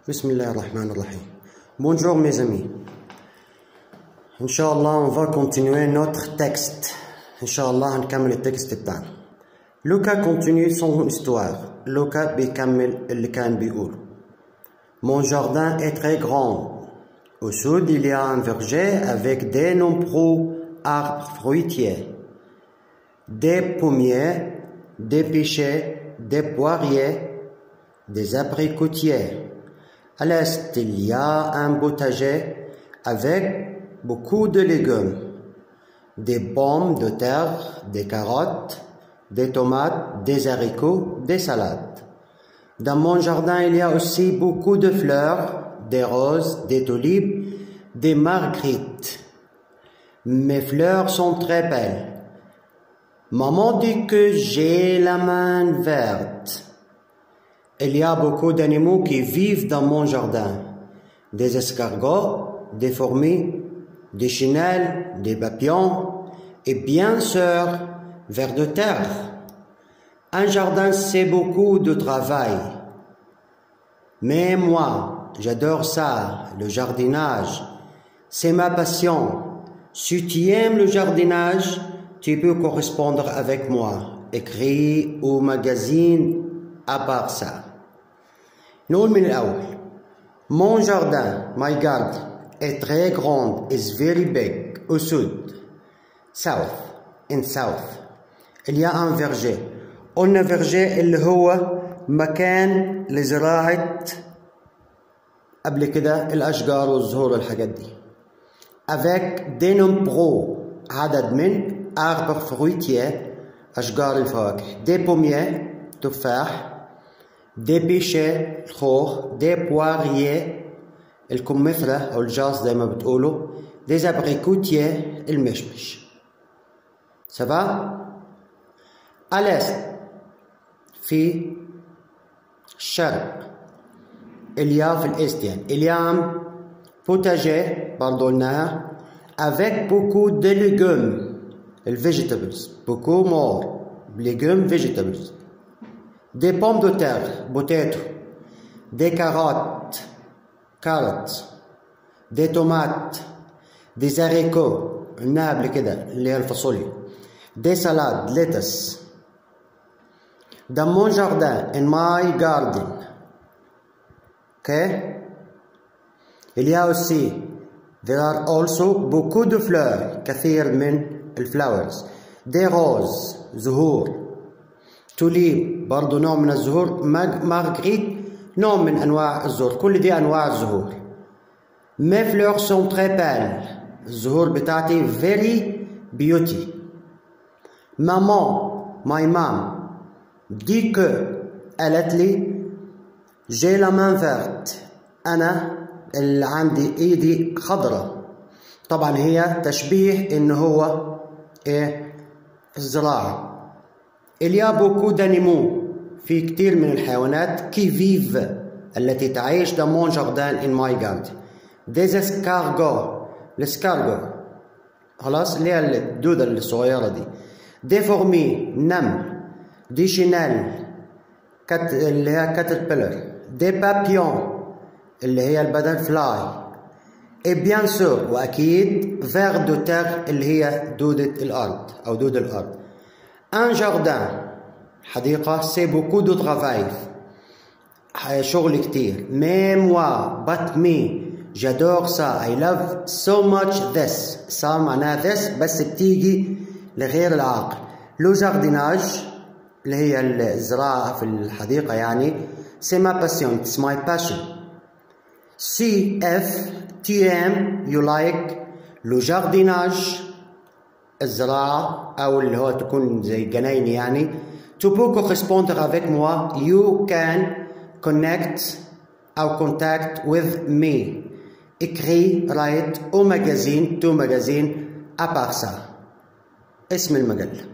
Bismillah ar-Rahman ar-Rahim. Bonjour mes amis. Inch'Allah, on va continuer notre texte. Inch'Allah, نكمل التكست بتاعنا. Luca continue son histoire. Luca بيكمل اللي كان بيقول. Mon jardin est très grand. Au sud, il y a un verger avec de nombreux arbres fruitiers, des pommiers, des pêchers, des poiriers, des abricotiers. À l'est, il y a un potager avec beaucoup de légumes, des pommes de terre, des carottes, des tomates, des haricots, des salades. Dans mon jardin, il y a aussi beaucoup de fleurs, des roses, des tulipes, des marguerites. Mes fleurs sont très belles. Maman dit que j'ai la main verte. Il y a beaucoup d'animaux qui vivent dans mon jardin. Des escargots, des fourmis, des chenilles, des papillons et bien sûr, vers de terre. Un jardin, c'est beaucoup de travail. Mais moi, j'adore ça, le jardinage. C'est ma passion. Si tu aimes le jardinage, tu peux correspondre avec moi. Écris au magazine à part ça. نقول من الأول. Mon jardin, my garden, est très grand, is very big, au sud. South, in south. Il y a un verger. قلنا verger اللي هو مكان لزراعة قبل كده الأشجار والزهور والحاجات دي. Avec de nombreux عدد من arbres fruitiers أشجار الفواكه. Des pommiers تفاح. Des pêchers الخوخ. Des poiriers الكمثرى أو الجاز زي ما بتقولوا. Des abricotiers المشمش. Ça va؟ À l'est في الشرق il y a في الإست يعني il y a un potager برضو قلناها avec beaucoup de légumes vegetables beaucoup more légumes vegetables des pommes de terre potato des carottes carrots des tomates des haricots قلناها قبل كده اللي هي الفاصوليا des salades lettuce. Dans mon jardin, in my garden, okay? Il y a aussi, there are also beaucoup de fleurs, كثير من الفلاورز. Des roses, زهور. توليب برضو نوع من الزهور. مارغريت نوع من أنواع الزهور. كل دي أنواع الزهور. Mes fleurs sont très belles. الزهور بتاعتي very beauty. Maman, my mom, dit que قالت لي j'ai la main verte. أنا اللي عندي إيدي خضرة. طبعا هي تشبيه إن هو إيه الزراعة. Il y a beaucoup d'animaux. في كتير من الحيوانات qui vivent التي تعيش dans mon jardin in my garden. Des escargots. الاسكارغو خلاص اللي هي الدودة الصغيرة دي. Des fourmis نمل. Des chenilles اللي هي caterpillar. Des papillons اللي هي البدل فلاي. Et bien sûr وأكيد vers de terre اللي هي دودة الأرض أو دود الأرض. Un jardin حديقة c'est beaucoup de travail شغل كتير. Mais moi but me j'adore ça. I love so much this. ça معناها this بس بتيجي لغير العاقل. لو جارديناج اللي هي الزراعة في الحديقة يعني c'est ma passion. It's my passion. Si if tu aimes you like لو جارديناج الزراعة أو اللي هو تكون زي جناين يعني tu peux correspondre avec moi you can connect أو contact with me. écris write au magazine to magazine à part ça. اسم المجلة